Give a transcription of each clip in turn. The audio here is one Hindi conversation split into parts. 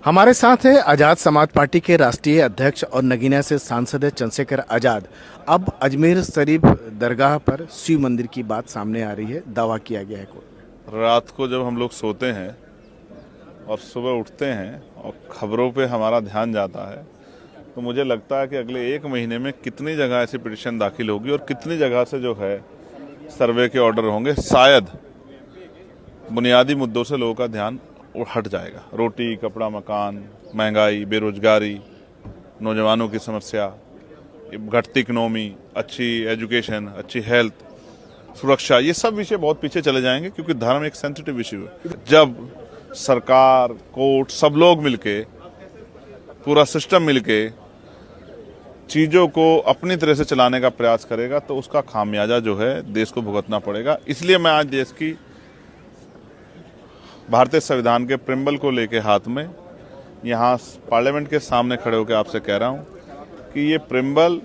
हमारे साथ है आज़ाद समाज पार्टी के राष्ट्रीय अध्यक्ष और नगीना से सांसद है चंद्रशेखर आज़ाद। अब अजमेर शरीफ दरगाह पर शिव मंदिर की बात सामने आ रही है, दावा किया गया है कोर्ट में। रात को जब हम लोग सोते हैं और सुबह उठते हैं और खबरों पे हमारा ध्यान जाता है तो मुझे लगता है कि अगले एक महीने में कितनी जगह ऐसी पिटीशन दाखिल होगी और कितनी जगह से जो है सर्वे के ऑर्डर होंगे। शायद बुनियादी मुद्दों से लोगों का ध्यान हट जाएगा। रोटी, कपड़ा, मकान, महंगाई, बेरोजगारी, नौजवानों की समस्या, घटती इकोनॉमी, अच्छी एजुकेशन, अच्छी हेल्थ, सुरक्षा, ये सब विषय बहुत पीछे चले जाएंगे क्योंकि धर्म एक सेंसिटिव इश्यू है। जब सरकार, कोर्ट, सब लोग मिलके, पूरा सिस्टम मिलके चीज़ों को अपनी तरह से चलाने का प्रयास करेगा तो उसका खामियाजा जो है देश को भुगतना पड़ेगा। इसलिए मैं आज देश की भारतीय संविधान के प्रिम्बल को लेके हाथ में यहाँ पार्लियामेंट के सामने खड़े होकर आपसे कह रहा हूँ कि ये प्रिम्बल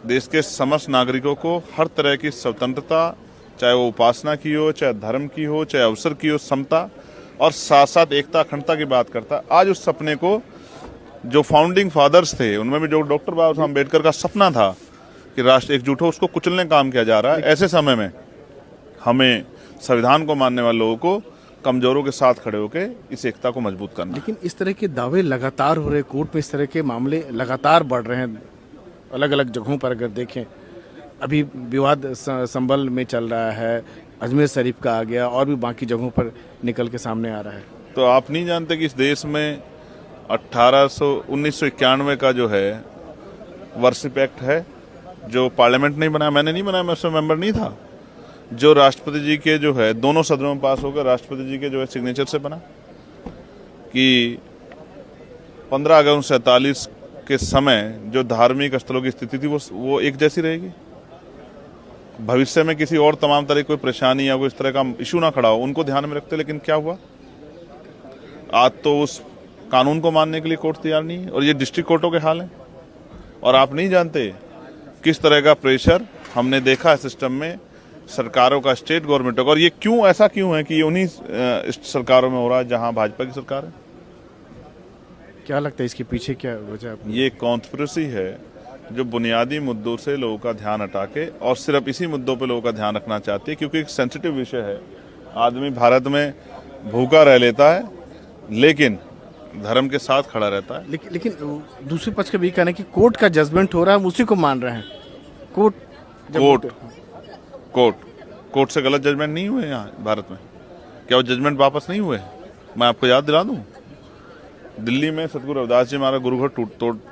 देश के समस्त नागरिकों को हर तरह की स्वतंत्रता, चाहे वो उपासना की हो, चाहे धर्म की हो, चाहे अवसर की हो, समता और साथ साथ एकता, अखंडता की बात करता है। आज उस सपने को जो फाउंडिंग फादर्स थे, उनमें भी जो डॉक्टर बाबा साहब अम्बेडकर का सपना था कि राष्ट्र एकजुट हो, उसको कुचलने का काम किया जा रहा है। ऐसे समय में हमें संविधान को मानने वाले लोगों को कमजोरों के साथ खड़े होकर इस एकता को मजबूत करना। लेकिन इस तरह के दावे लगातार हो रहे, कोर्ट में इस तरह के मामले लगातार बढ़ रहे हैं। अलग अलग जगहों पर अगर देखें, अभी विवाद संभल में चल रहा है, अजमेर शरीफ का आ गया और भी बाकी जगहों पर निकल के सामने आ रहा है। तो आप नहीं जानते कि इस देश में 1991 का जो है वर्शिप एक्ट है, जो पार्लियामेंट नहीं बनाया, मैंने नहीं बनाया, मैं उसमें मेंबर नहीं था, जो राष्ट्रपति जी के जो है दोनों सदनों में पास होकर राष्ट्रपति जी के जो है सिग्नेचर से बना कि 15 अगस्त 1947 के समय जो धार्मिक स्थलों की स्थिति थी वो एक जैसी रहेगी। भविष्य में किसी और तमाम तरह की कोई परेशानी या कोई इस तरह का इशू ना खड़ा हो, उनको ध्यान में रखते। लेकिन क्या हुआ, आज तो उस कानून को मानने के लिए कोर्ट तैयार नहीं है और ये डिस्ट्रिक्ट कोर्टों के हाल हैं। और आप नहीं जानते किस तरह का प्रेशर हमने देखा है सिस्टम में, सरकारों का, स्टेट गवर्नमेंटों का। और ये क्यों, ऐसा क्यों है कि ये उन्हीं सरकारों में हो रहा है जहां भाजपा की सरकार है? क्या लगता है इसके पीछे क्या वजह? ये कॉन्स्पिरेसी है जो बुनियादी मुद्दों से लोगों का ध्यान हटा के और सिर्फ इसी मुद्दों पे लोगों का ध्यान रखना चाहती है क्योंकि एक सेंसिटिव विषय है। आदमी भारत में भूखा रह लेता है लेकिन धर्म के साथ खड़ा रहता है। लेकिन दूसरे पक्ष का भी कहना है कि कोर्ट का जजमेंट हो रहा है, हम उसी को मान रहे हैं। कोर्ट से गलत जजमेंट नहीं हुए यहाँ भारत में? क्या वो जजमेंट वापस नहीं हुए? मैं आपको याद दिला दूं, दिल्ली में सतगुरु रविदास जी हमारा गुरुघर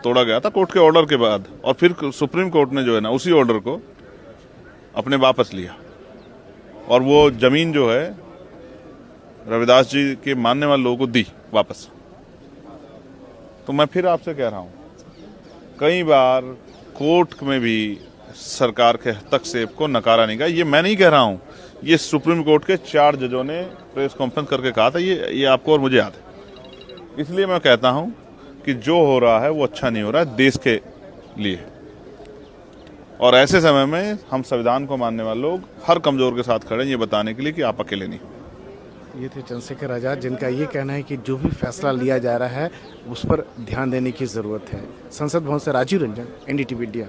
तोड़ा गया था कोर्ट के ऑर्डर के बाद, और फिर सुप्रीम कोर्ट ने जो है ना उसी ऑर्डर को अपने वापस लिया और वो जमीन जो है रविदास जी के मानने वाले लोगों को दी वापस। तो मैं फिर आपसे कह रहा हूं, कई बार कोर्ट में भी सरकार के हस्तक्षेप को नकारा नहीं गया। ये मैं नहीं कह रहा हूं, ये सुप्रीम कोर्ट के 4 जजों ने प्रेस कॉन्फ्रेंस करके कहा था। ये आपको और मुझे याद है। इसलिए मैं कहता हूं कि जो हो रहा है वो अच्छा नहीं हो रहा है देश के लिए। और ऐसे समय में हम संविधान को मानने वाले लोग हर कमजोर के साथ खड़े हैं, ये बताने के लिए कि आप अकेले नहीं। ये थे चंद्रशेखर आज़ाद, जिनका ये कहना है कि जो भी फैसला लिया जा रहा है उस पर ध्यान देने की ज़रूरत है। संसद भवन से राजीव रंजन, NDTV इंडिया।